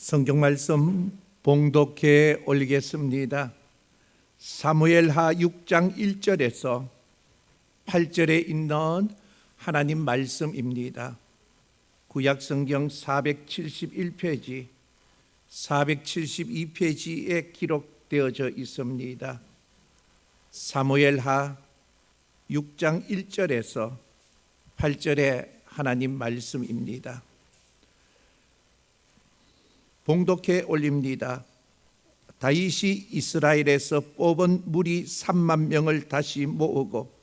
성경 말씀 봉독해 올리겠습니다. 사무엘하 6장 1절에서 8절에 있는 하나님 말씀입니다. 구약성경 471페이지, 472페이지에 기록되어져 있습니다. 사무엘하 6장 1절에서 8절에 하나님 말씀입니다. 봉독해 올립니다. 다윗이 이스라엘에서 뽑은 무리 3만 명을 다시 모으고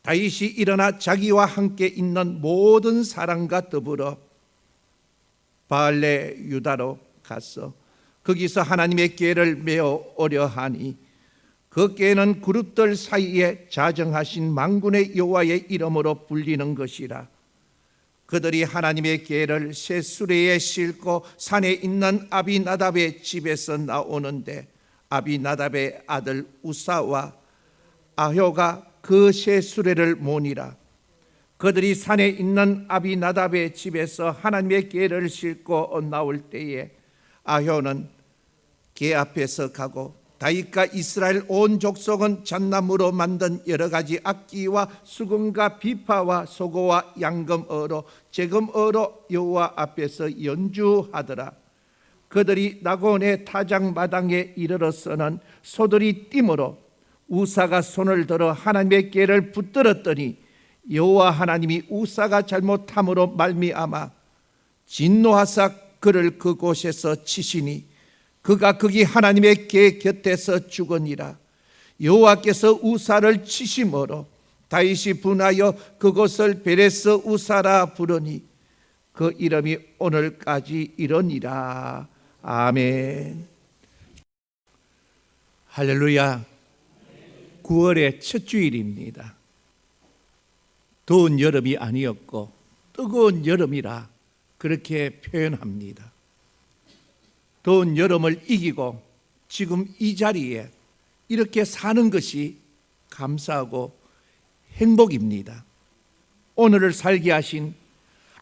다윗이 일어나 자기와 함께 있는 모든 사람과 더불어 바알레 유다로 갔어. 거기서 하나님의 궤를 메어 오려 하니 그 궤는 그룹들 사이에 자정하신 만군의 여호와의 이름으로 불리는 것이라. 그들이 하나님의 궤를 새 수레에 싣고 산에 있는 아비나답의 집에서 나오는데 아비나답의 아들 우사와 아효가 그 새 수레를 모니라. 그들이 산에 있는 아비나답의 집에서 하나님의 궤를 싣고 나올 때에 아효는 궤 앞에서 가고 다윗과 이스라엘 온 족속은 잣나무로 만든 여러 가지 악기와 수금과 비파와 소고와 양금어로 재금어로 여호와 앞에서 연주하더라. 그들이 나곤의 타작마당에 이르러서는 소들이 띠므로 우사가 손을 들어 하나님의 궤를 붙들었더니 여호와 하나님이 우사가 잘못함으로 말미암아 진노하사 그를 그곳에서 치시니 그가 거기 하나님의 궤 곁에서 죽으니라. 여호와께서 우사를 치심으로 다윗이 분하여 그곳을 베레스 우사라 부르니 그 이름이 오늘까지 이러니라. 아멘. 할렐루야. 9월의 첫 주일입니다. 더운 여름이 아니었고 뜨거운 여름이라 그렇게 표현합니다. 더운 여름을 이기고 지금 이 자리에 이렇게 사는 것이 감사하고 행복입니다. 오늘을 살게 하신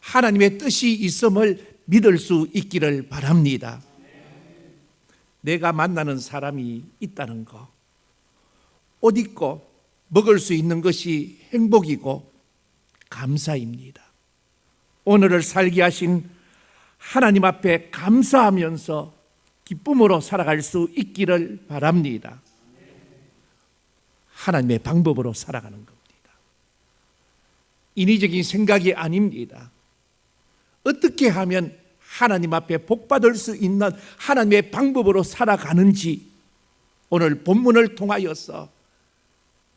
하나님의 뜻이 있음을 믿을 수 있기를 바랍니다. 내가 만나는 사람이 있다는 것, 옷 입고 먹을 수 있는 것이 행복이고 감사입니다. 오늘을 살게 하신 하나님 앞에 감사하면서 기쁨으로 살아갈 수 있기를 바랍니다. 하나님의 방법으로 살아가는 겁니다. 인위적인 생각이 아닙니다. 어떻게 하면 하나님 앞에 복받을 수 있는 하나님의 방법으로 살아가는지 오늘 본문을 통하여서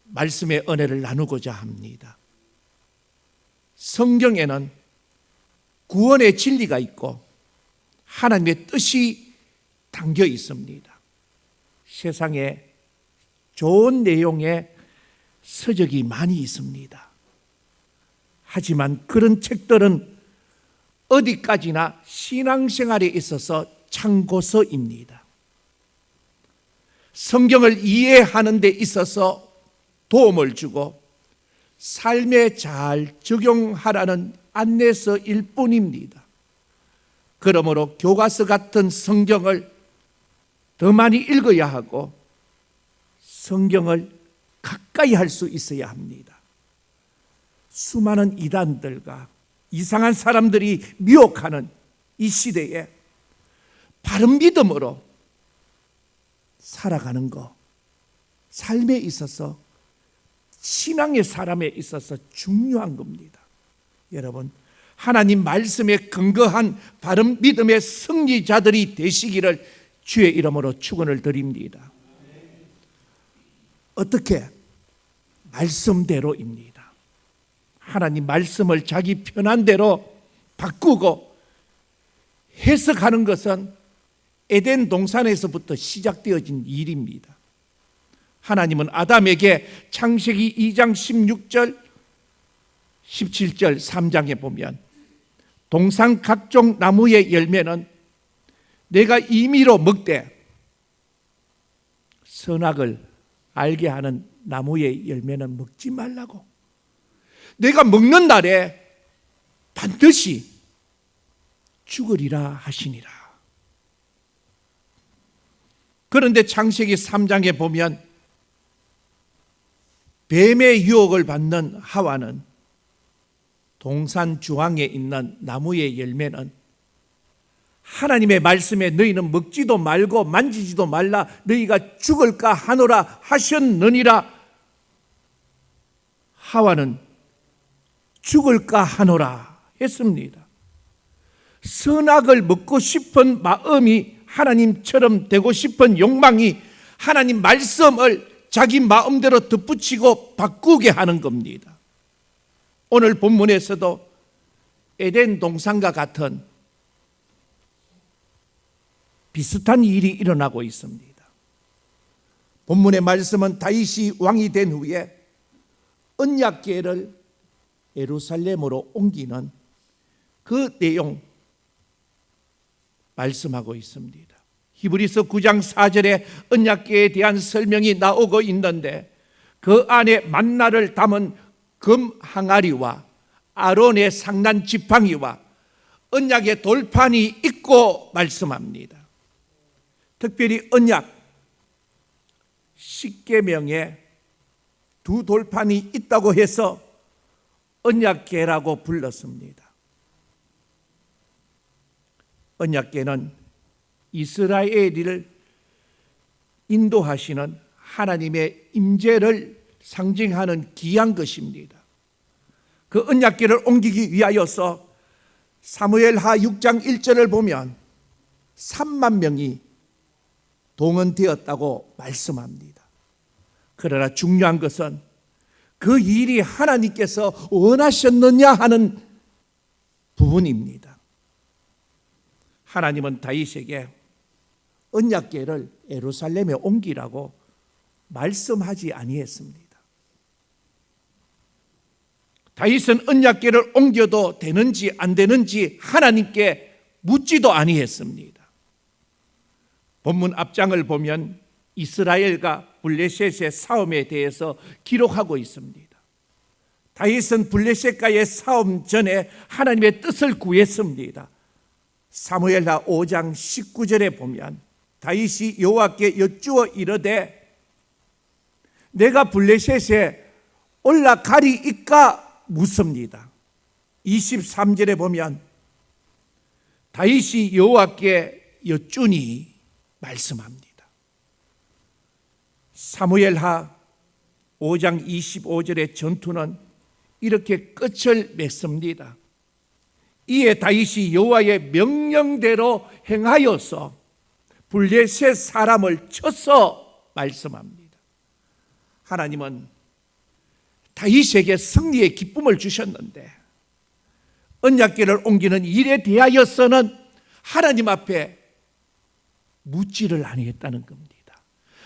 말씀의 은혜를 나누고자 합니다. 성경에는 구원의 진리가 있고 하나님의 뜻이 담겨 있습니다. 세상에 좋은 내용의 서적이 많이 있습니다. 하지만 그런 책들은 어디까지나 신앙생활에 있어서 참고서입니다. 성경을 이해하는 데 있어서 도움을 주고 삶에 잘 적용하라는 안내서일 뿐입니다. 그러므로 교과서 같은 성경을 더 많이 읽어야 하고 성경을 가까이 할 수 있어야 합니다. 수많은 이단들과 이상한 사람들이 미혹하는 이 시대에 바른 믿음으로 살아가는 것, 삶에 있어서 신앙의 사람에 있어서 중요한 겁니다. 여러분, 하나님 말씀에 근거한 바른 믿음의 승리자들이 되시기를 주의 이름으로 축원을 드립니다. 어떻게? 말씀대로입니다. 하나님 말씀을 자기 편한 대로 바꾸고 해석하는 것은 에덴 동산에서부터 시작되어진 일입니다. 하나님은 아담에게 창세기 2장 16절 17절 3장에 보면 동산 각종 나무의 열매는 내가 임의로 먹되 선악을 알게 하는 나무의 열매는 먹지 말라고, 내가 먹는 날에 반드시 죽으리라 하시니라. 그런데 창세기 3장에 보면 뱀의 유혹을 받는 하와는 동산 중앙에 있는 나무의 열매는 하나님의 말씀에 너희는 먹지도 말고 만지지도 말라 너희가 죽을까 하노라 하셨느니라. 하와는 죽을까 하노라 했습니다. 선악을 먹고 싶은 마음이, 하나님처럼 되고 싶은 욕망이 하나님 말씀을 자기 마음대로 덧붙이고 바꾸게 하는 겁니다. 오늘 본문에서도 에덴 동산과 같은 비슷한 일이 일어나고 있습니다. 본문의 말씀은 다윗이 왕이 된 후에 언약궤를 예루살렘으로 옮기는 그 내용 말씀하고 있습니다. 히브리서 9장 4절에 언약궤에 대한 설명이 나오고 있는데 그 안에 만나를 담은 금 항아리와 아론의 상난 지팡이와 언약의 돌판이 있고 말씀합니다. 특별히 언약 십계명에 두 돌판이 있다고 해서 언약궤라고 불렀습니다. 언약궤는 이스라엘을 인도하시는 하나님의 임재를 상징하는 귀한 것입니다. 그 언약궤를 옮기기 위하여서 사무엘하 6장 1절을 보면 3만 명이 동원되었다고 말씀합니다. 그러나 중요한 것은 그 일이 하나님께서 원하셨느냐 하는 부분입니다. 하나님은 다윗에게 언약궤를 예루살렘에 옮기라고 말씀하지 아니했습니다. 다윗은 언약궤를 옮겨도 되는지 안 되는지 하나님께 묻지도 아니했습니다. 본문 앞장을 보면 이스라엘과 블레셋의 싸움에 대해서 기록하고 있습니다. 다윗은 블레셋과의 싸움 전에 하나님의 뜻을 구했습니다. 사무엘하 5장 19절에 보면 다윗이 여호와께 여쭈어 이르되 내가 블레셋에 올라가리이까 묻습니다. 23절에 보면 다윗이 여호와께 여쭈니 말씀합니다. 사무엘하 5장 25절의 전투는 이렇게 끝을 맺습니다. 이에 다윗이 여호와의 명령대로 행하여서 블레셋 사람을 쳐서 말씀합니다. 하나님은 다윗에게 승리의 기쁨을 주셨는데 언약궤를 옮기는 일에 대하여서는 하나님 앞에 묻지를 아니했다는 겁니다.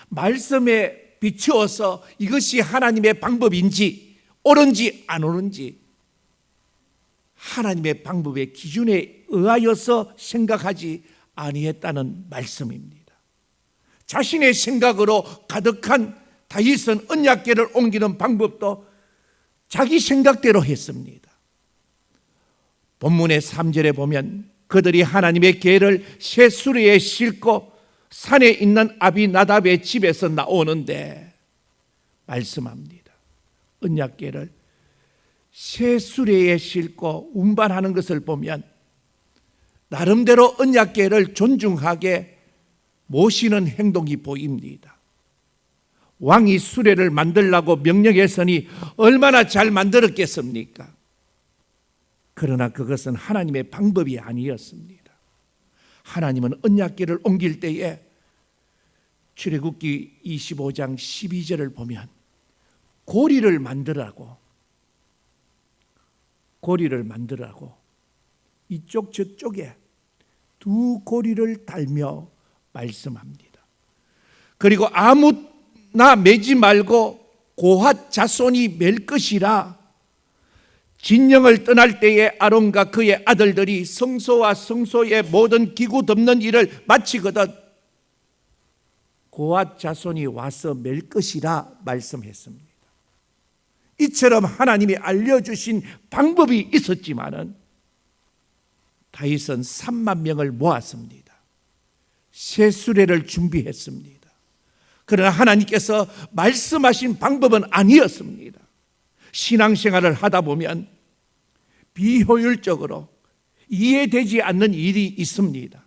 말씀에 비추어서 이것이 하나님의 방법인지 옳은지 안 옳은지 하나님의 방법의 기준에 의하여서 생각하지 아니했다는 말씀입니다. 자신의 생각으로 가득한 다윗은 언약궤를 옮기는 방법도 자기 생각대로 했습니다. 본문의 3절에 보면 그들이 하나님의 궤를 새 수레에 싣고 산에 있는 아비나답의 집에서 나오는데 말씀합니다. 언약궤를 새 수레에 싣고 운반하는 것을 보면 나름대로 언약궤를 존중하게 모시는 행동이 보입니다. 왕이 수레를 만들라고 명령했으니 얼마나 잘 만들었겠습니까? 그러나 그것은 하나님의 방법이 아니었습니다. 하나님은 언약궤를 옮길 때에 출애굽기 25장 12절을 보면 고리를 만들라고 이쪽 저쪽에 두 고리를 달며 말씀합니다. 그리고 아무나 매지 말고 고핫 자손이 맬 것이라. 진영을 떠날 때에 아론과 그의 아들들이 성소와 성소의 모든 기구 덮는 일을 마치거든 고핫 자손이 와서 맬 것이라 말씀했습니다. 이처럼 하나님이 알려주신 방법이 있었지만은 다윗은 3만 명을 모았습니다. 새 수레를 준비했습니다. 그러나 하나님께서 말씀하신 방법은 아니었습니다. 신앙생활을 하다 보면 비효율적으로 이해되지 않는 일이 있습니다.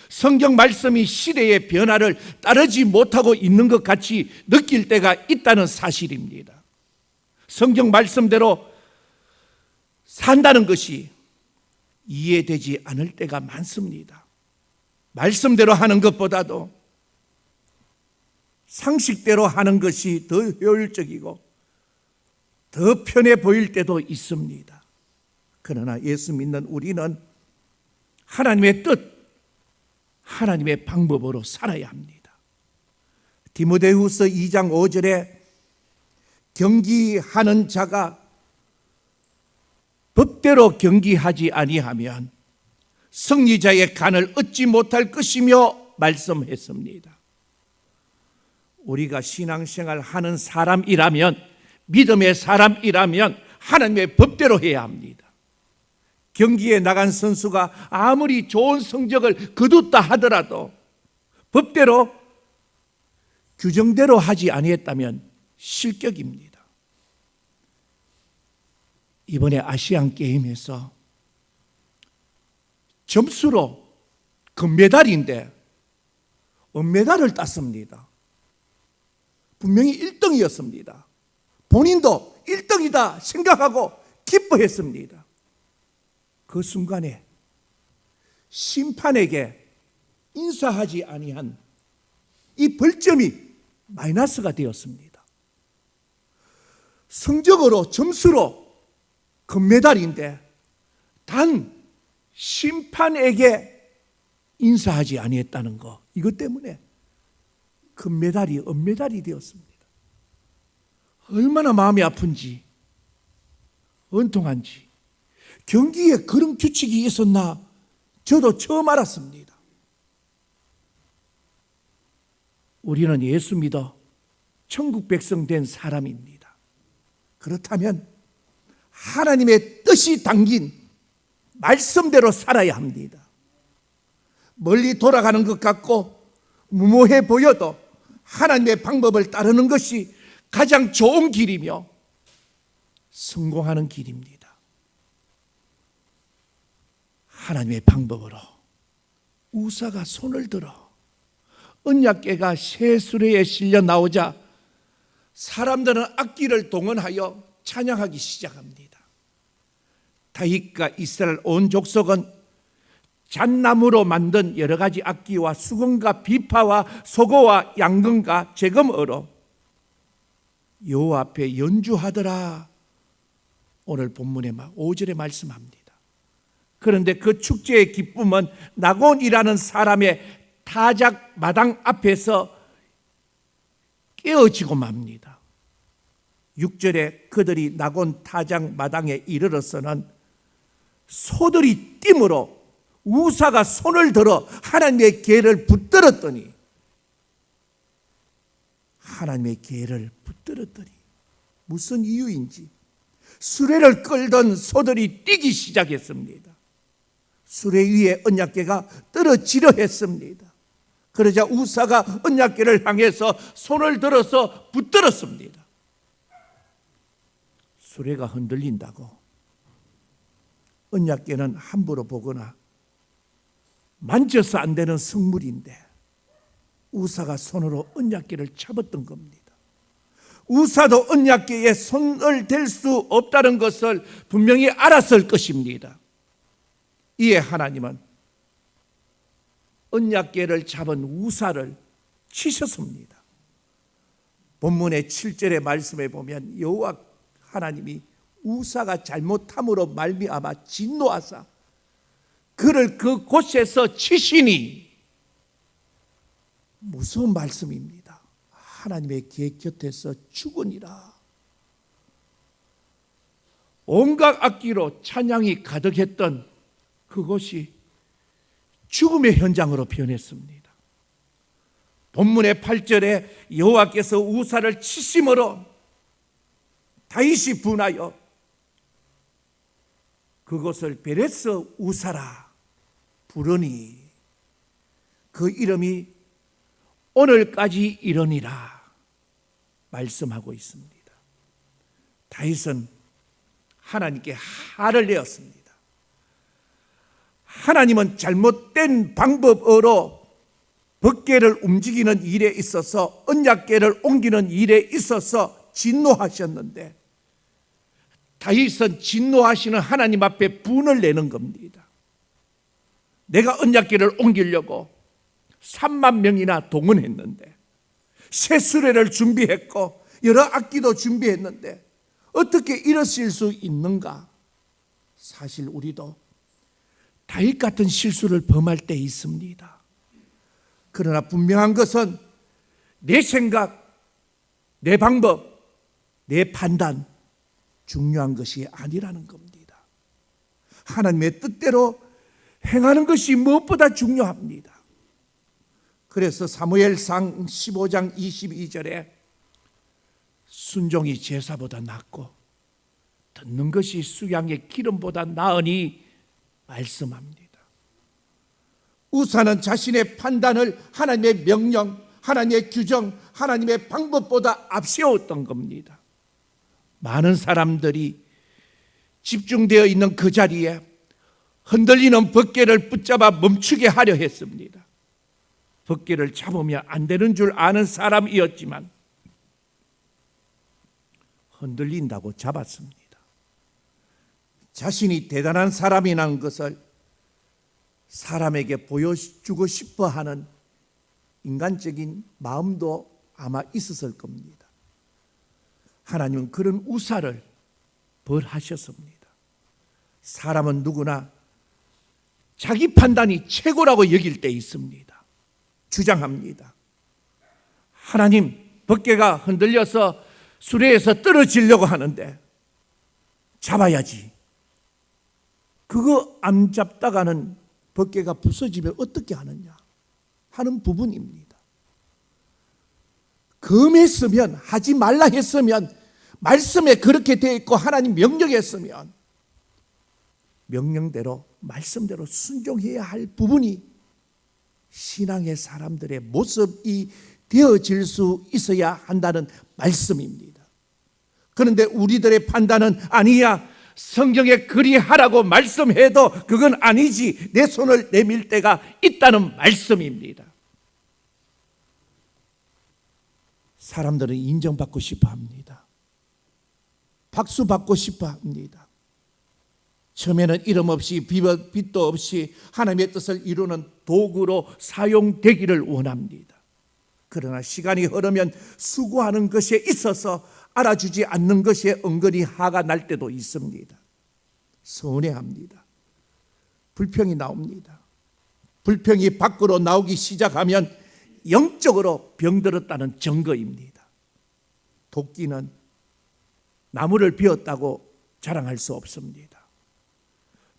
성경 말씀이 시대의 변화를 따르지 못하고 있는 것 같이 느낄 때가 있다는 사실입니다. 성경 말씀대로 산다는 것이 이해되지 않을 때가 많습니다. 말씀대로 하는 것보다도 상식대로 하는 것이 더 효율적이고 더 편해 보일 때도 있습니다. 그러나 예수 믿는 우리는 하나님의 뜻, 하나님의 방법으로 살아야 합니다. 디모데후서 2장 5절에 경기하는 자가 법대로 경기하지 아니하면 승리자의 간을 얻지 못할 것이며 말씀했습니다. 우리가 신앙생활 하는 사람이라면, 믿음의 사람이라면 하나님의 법대로 해야 합니다. 경기에 나간 선수가 아무리 좋은 성적을 거뒀다 하더라도 법대로 규정대로 하지 아니했다면 실격입니다. 이번에 아시안 게임에서 점수로 금메달인데 은메달을 땄습니다. 분명히 1등이었습니다. 본인도 1등이다 생각하고 기뻐했습니다. 그 순간에 심판에게 인사하지 아니한 이 벌점이 마이너스가 되었습니다. 성적으로 점수로 금메달인데 단 심판에게 인사하지 아니했다는 것, 이것 때문에 금메달이 은메달이 되었습니다. 얼마나 마음이 아픈지, 은통한지. 경기에 그런 규칙이 있었나 저도 처음 알았습니다. 우리는 예수 믿어 천국 백성 된 사람입니다. 그렇다면 하나님의 뜻이 담긴 말씀대로 살아야 합니다. 멀리 돌아가는 것 같고 무모해 보여도 하나님의 방법을 따르는 것이 가장 좋은 길이며 성공하는 길입니다. 하나님의 방법으로 우사가 손을 들어 언약궤가 새 수레에 실려 나오자 사람들은 악기를 동원하여 찬양하기 시작합니다. 다윗과 이스라엘 온 족속은 잣나무로 만든 여러 가지 악기와 수건과 비파와 소고와 양금과 재금으로 여호와 앞에 연주하더라. 오늘 본문에 5절에 말씀합니다. 그런데 그 축제의 기쁨은 나곤이라는 사람의 타작 마당 앞에서 깨어지고 맙니다. 6절에 그들이 나곤 타작 마당에 이르러서는 소들이 띠므로 우사가 손을 들어 하나님의 궤를 붙들었더니 무슨 이유인지 수레를 끌던 소들이 뛰기 시작했습니다. 수레 위에 언약궤가 떨어지려 했습니다. 그러자 우사가 언약궤를 향해서 손을 들어서 붙들었습니다. 수레가 흔들린다고 언약궤는 함부로 보거나 만져서 안 되는 성물인데 우사가 손으로 언약궤를 잡았던 겁니다. 우사도 언약궤에 손을 댈 수 없다는 것을 분명히 알았을 것입니다. 이에 하나님은 언약궤를 잡은 우사를 치셨습니다. 본문의 7절의 말씀에 보면 여호와 하나님이 우사가 잘못함으로 말미암아 진노하사 그를 그 곳에서 치시니, 무서운 말씀입니다. 하나님의 궤 곁에서 죽으니라. 온갖 악기로 찬양이 가득했던 그곳이 죽음의 현장으로 변했습니다. 본문의 8절에 여호와께서 우사를 치심으로 다윗이 분하여 그것을 베레스 우사라 부르니 그 이름이 오늘까지 이르니라 말씀하고 있습니다. 다윗은 하나님께 화를 내었습니다. 하나님은 잘못된 방법으로 법궤를 움직이는 일에 있어서, 언약궤를 옮기는 일에 있어서 진노하셨는데, 다윗은 진노하시는 하나님 앞에 분을 내는 겁니다. 내가 언약궤를 옮기려고 3만 명이나 동원했는데, 새 수레를 준비했고 여러 악기도 준비했는데 어떻게 이러실 수 있는가? 사실 우리도 다윗 같은 실수를 범할 때 있습니다. 그러나 분명한 것은 내 생각, 내 방법, 내 판단 중요한 것이 아니라는 겁니다. 하나님의 뜻대로 행하는 것이 무엇보다 중요합니다. 그래서 사무엘상 15장 22절에 순종이 제사보다 낫고 듣는 것이 수양의 기름보다 나으니 말씀합니다. 우사는 자신의 판단을 하나님의 명령, 하나님의 규정, 하나님의 방법보다 앞세웠던 겁니다. 많은 사람들이 집중되어 있는 그 자리에 흔들리는 법궤를 붙잡아 멈추게 하려 했습니다. 법궤를 잡으면 안 되는 줄 아는 사람이었지만 흔들린다고 잡았습니다. 자신이 대단한 사람이라는 것을 사람에게 보여주고 싶어 하는 인간적인 마음도 아마 있었을 겁니다. 하나님은 그런 우사를 벌하셨습니다. 사람은 누구나 자기 판단이 최고라고 여길 때 있습니다. 주장합니다. 하나님, 법궤가 흔들려서 수레에서 떨어지려고 하는데 잡아야지. 그거 안 잡다가는 법궤가 부서지면 어떻게 하느냐 하는 부분입니다. 금했으면, 하지 말라 했으면, 말씀에 그렇게 되어 있고 하나님 명령했으면 명령대로, 말씀대로 순종해야 할 부분이 신앙의 사람들의 모습이 되어질 수 있어야 한다는 말씀입니다. 그런데 우리들의 판단은 아니야, 성경에 그리하라고 말씀해도 그건 아니지, 내 손을 내밀 때가 있다는 말씀입니다. 사람들은 인정받고 싶어 합니다. 박수 받고 싶어 합니다. 처음에는 이름 없이 빛도 없이 하나님의 뜻을 이루는 도구로 사용되기를 원합니다. 그러나 시간이 흐르면 수고하는 것에 있어서 알아주지 않는 것에 은근히 화가 날 때도 있습니다. 서운해합니다. 불평이 나옵니다. 불평이 밖으로 나오기 시작하면 영적으로 병들었다는 증거입니다. 도끼는 나무를 베었다고 자랑할 수 없습니다.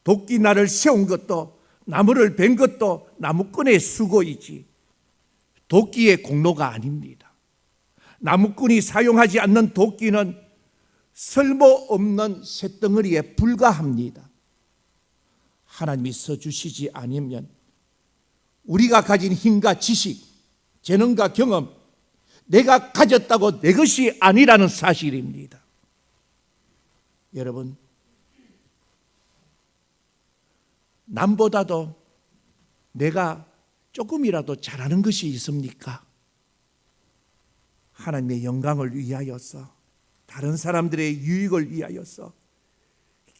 도끼날을 세운 것도, 나무를 벤 것도 나무꾼의 수고이지 도끼의 공로가 아닙니다. 나무꾼이 사용하지 않는 도끼는 쓸모없는 쇳덩어리에 불과합니다. 하나님이 써주시지 않으면 우리가 가진 힘과 지식, 재능과 경험, 내가 가졌다고 내 것이 아니라는 사실입니다. 여러분, 남보다도 내가 조금이라도 잘하는 것이 있습니까? 하나님의 영광을 위하여서, 다른 사람들의 유익을 위하여서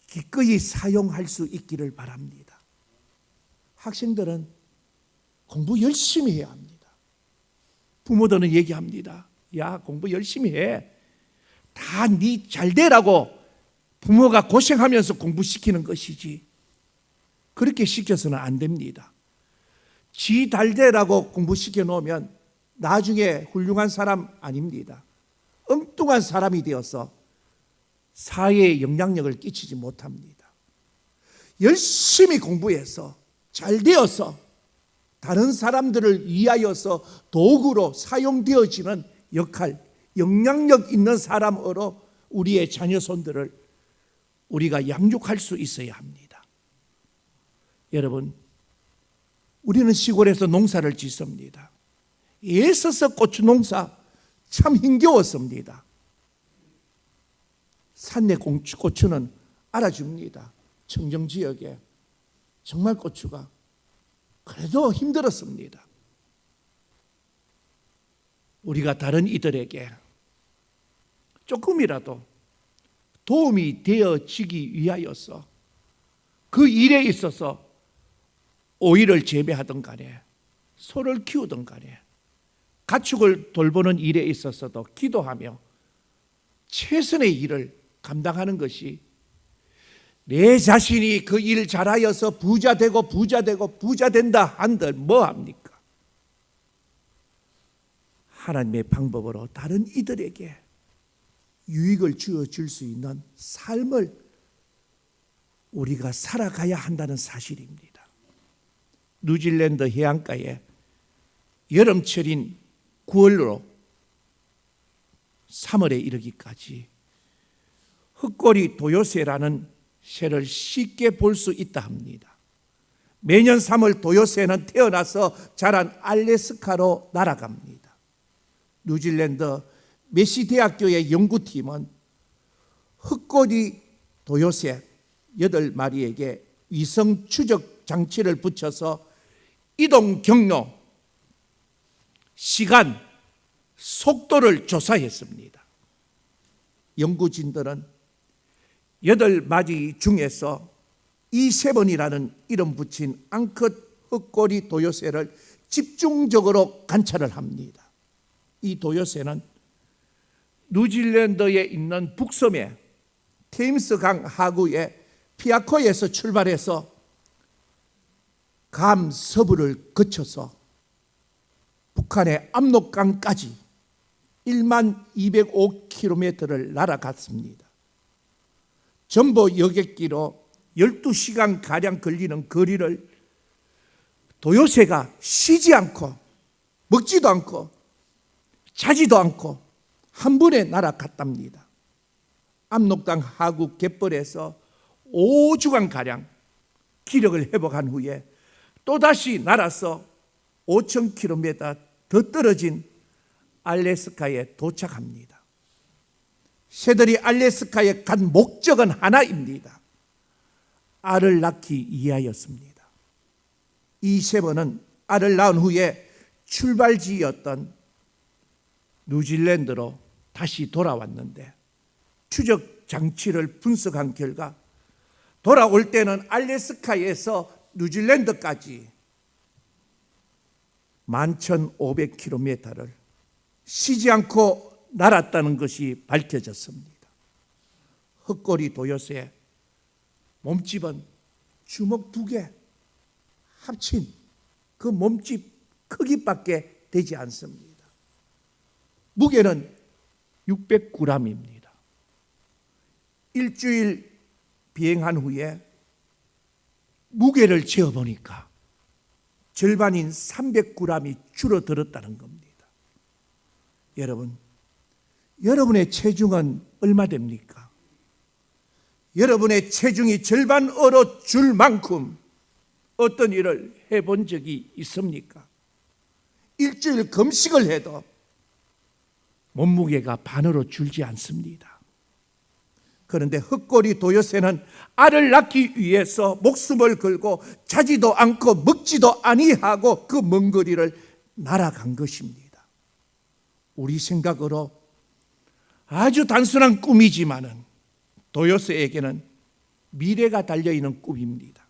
기꺼이 사용할 수 있기를 바랍니다. 학생들은 공부 열심히 해야 합니다. 부모들은 얘기합니다. 야, 공부 열심히 해. 다 네 잘되라고 부모가 고생하면서 공부시키는 것이지 그렇게 시켜서는 안 됩니다. 지 잘되라고 공부시켜 놓으면 나중에 훌륭한 사람 아닙니다. 엉뚱한 사람이 되어서 사회에 영향력을 끼치지 못합니다. 열심히 공부해서 잘 되어서 다른 사람들을 위하여서 도구로 사용되어지는 역할, 영향력 있는 사람으로 우리의 자녀손들을 우리가 양육할 수 있어야 합니다. 여러분, 우리는 시골에서 농사를 짓습니다. 애써서 고추 농사 참 힘겨웠습니다. 산내 고추는 알아줍니다. 청정 지역에 정말 고추가 그래도 힘들었습니다. 우리가 다른 이들에게 조금이라도 도움이 되어지기 위하여서 그 일에 있어서 오이를 재배하던 간에 소를 키우던 간에 가축을 돌보는 일에 있어서도 기도하며 최선의 일을 감당하는 것이 내 자신이 그 일 잘하여서 부자 되고 부자 된다 한들 뭐합니까? 하나님의 방법으로 다른 이들에게 유익을 주어줄 수 있는 삶을 우리가 살아가야 한다는 사실입니다. 뉴질랜드 해안가에 여름철인 9월로 3월에 이르기까지 흑꼬리 도요새라는 새를 쉽게 볼 수 있다 합니다. 매년 3월 도요새는 태어나서 자란 알래스카로 날아갑니다. 뉴질랜드 메시 대학교의 연구팀은 흑꼬리 도요새 8마리에게 위성 추적 장치를 붙여서 이동 경로, 시간, 속도를 조사했습니다. 연구진들은 8마리 중에서 E7이라는 이름 붙인 앙컷 흑꼬리 도요새를 집중적으로 관찰을 합니다. 이 도요새는 뉴질랜드에 있는 북섬의 테임스강 하구의 피아코에서 출발해서 감 서부를 거쳐서 북한의 압록강까지 1205km를 날아갔습니다. 전보 여객기로 12시간가량 걸리는 거리를 도요새가 쉬지 않고 먹지도 않고 자지도 않고 한 번에 날아갔답니다. 압록강 하구 갯벌에서 5주간가량 기력을 회복한 후에 또다시 날아서 5,000km 더 떨어진 알래스카에 도착합니다. 새들이 알래스카에 간 목적은 하나입니다. 알을 낳기 위하였습니다. 이 새버는 알을 낳은 후에 출발지였던 뉴질랜드로 다시 돌아왔는데 추적 장치를 분석한 결과 돌아올 때는 알래스카에서 뉴질랜드까지 11,500km를 쉬지 않고 날았다는 것이 밝혀졌습니다. 흑꼬리 도요새 몸집은 주먹 2개 합친 그 몸집 크기밖에 되지 않습니다. 무게는 600g입니다. 일주일 비행한 후에 무게를 재어보니까 절반인 300g이 줄어들었다는 겁니다. 여러분, 여러분의 체중은 얼마 됩니까? 여러분의 체중이 절반 얼어 줄 만큼 어떤 일을 해본 적이 있습니까? 일주일 금식을 해도 몸무게가 반으로 줄지 않습니다. 그런데 흑꼬리 도요새는 알을 낳기 위해서 목숨을 걸고 자지도 않고 먹지도 아니하고 그 먼 거리를 날아간 것입니다. 우리 생각으로 아주 단순한 꿈이지만은 도요새에게는 미래가 달려있는 꿈입니다.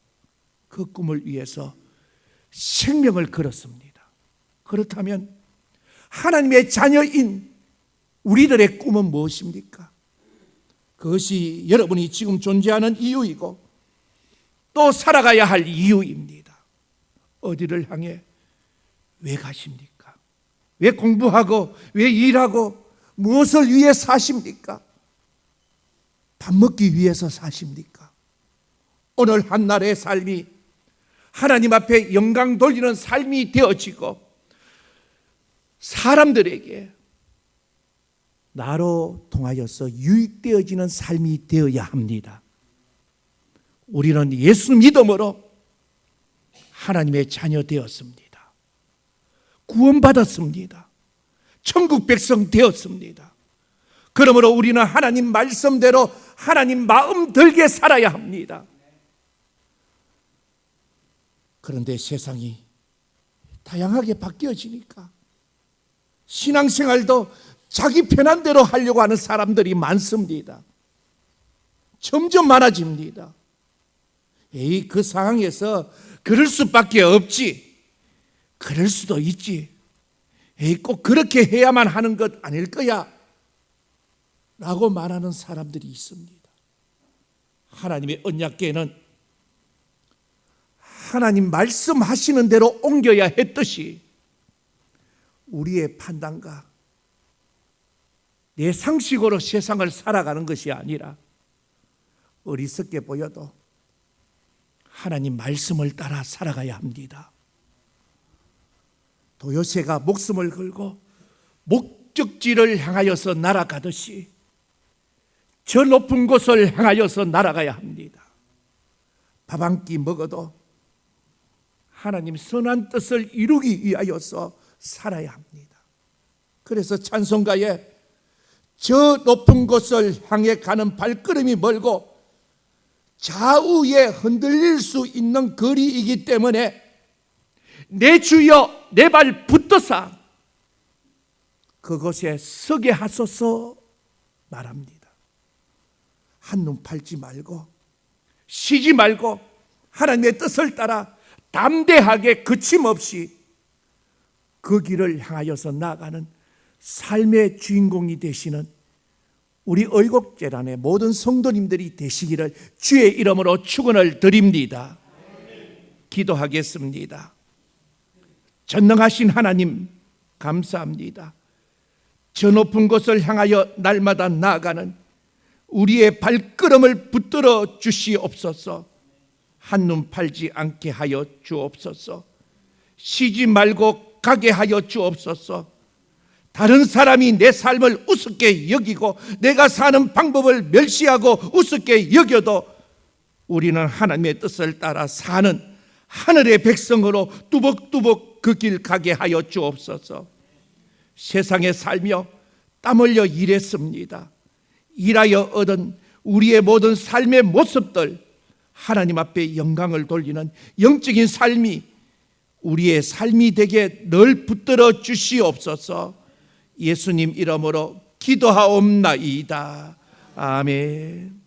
그 꿈을 위해서 생명을 걸었습니다. 그렇다면 하나님의 자녀인 우리들의 꿈은 무엇입니까? 그것이 여러분이 지금 존재하는 이유이고 또 살아가야 할 이유입니다. 어디를 향해 왜 가십니까? 왜 공부하고 왜 일하고 무엇을 위해 사십니까? 밥 먹기 위해서 사십니까? 오늘 한날의 삶이 하나님 앞에 영광 돌리는 삶이 되어지고 사람들에게 나로 통하여서 유익되어지는 삶이 되어야 합니다. 우리는 예수 믿음으로 하나님의 자녀 되었습니다. 구원받았습니다. 천국 백성 되었습니다. 그러므로 우리는 하나님 말씀대로 하나님 마음 들게 살아야 합니다. 그런데 세상이 다양하게 바뀌어지니까 신앙생활도 자기 편한 대로 하려고 하는 사람들이 많습니다. 점점 많아집니다. 에이, 그 상황에서 그럴 수밖에 없지. 그럴 수도 있지. 에이, 꼭 그렇게 해야만 하는 것 아닐 거야 라고 말하는 사람들이 있습니다. 하나님의 언약궤는 하나님 말씀하시는 대로 옮겨야 했듯이 우리의 판단과 내 상식으로 세상을 살아가는 것이 아니라 어리석게 보여도 하나님 말씀을 따라 살아가야 합니다. 도요새가 목숨을 걸고 목적지를 향하여서 날아가듯이 저 높은 곳을 향하여서 날아가야 합니다. 밥 한 끼 먹어도 하나님 선한 뜻을 이루기 위하여서 살아야 합니다. 그래서 찬송가에 저 높은 곳을 향해 가는 발걸음이 멀고 좌우에 흔들릴 수 있는 거리이기 때문에 내 주여 내 발 붙드사 그곳에 서게 하소서 말합니다. 한눈 팔지 말고 쉬지 말고 하나님의 뜻을 따라 담대하게 거침없이 그 길을 향하여서 나아가는 삶의 주인공이 되시는 우리 의곡재단의 모든 성도님들이 되시기를 주의 이름으로 축원을 드립니다. 기도하겠습니다. 전능하신 하나님 감사합니다. 저 높은 곳을 향하여 날마다 나아가는 우리의 발걸음을 붙들어 주시옵소서. 한눈 팔지 않게 하여 주옵소서. 쉬지 말고 가게 하여 주옵소서. 다른 사람이 내 삶을 우습게 여기고 내가 사는 방법을 멸시하고 우습게 여겨도 우리는 하나님의 뜻을 따라 사는 하늘의 백성으로 뚜벅뚜벅 그 길 가게 하여 주옵소서. 세상에 살며 땀 흘려 일했습니다. 일하여 얻은 우리의 모든 삶의 모습들 하나님 앞에 영광을 돌리는 영적인 삶이 우리의 삶이 되게 늘 붙들어 주시옵소서. 예수님 이름으로 기도하옵나이다. 아멘.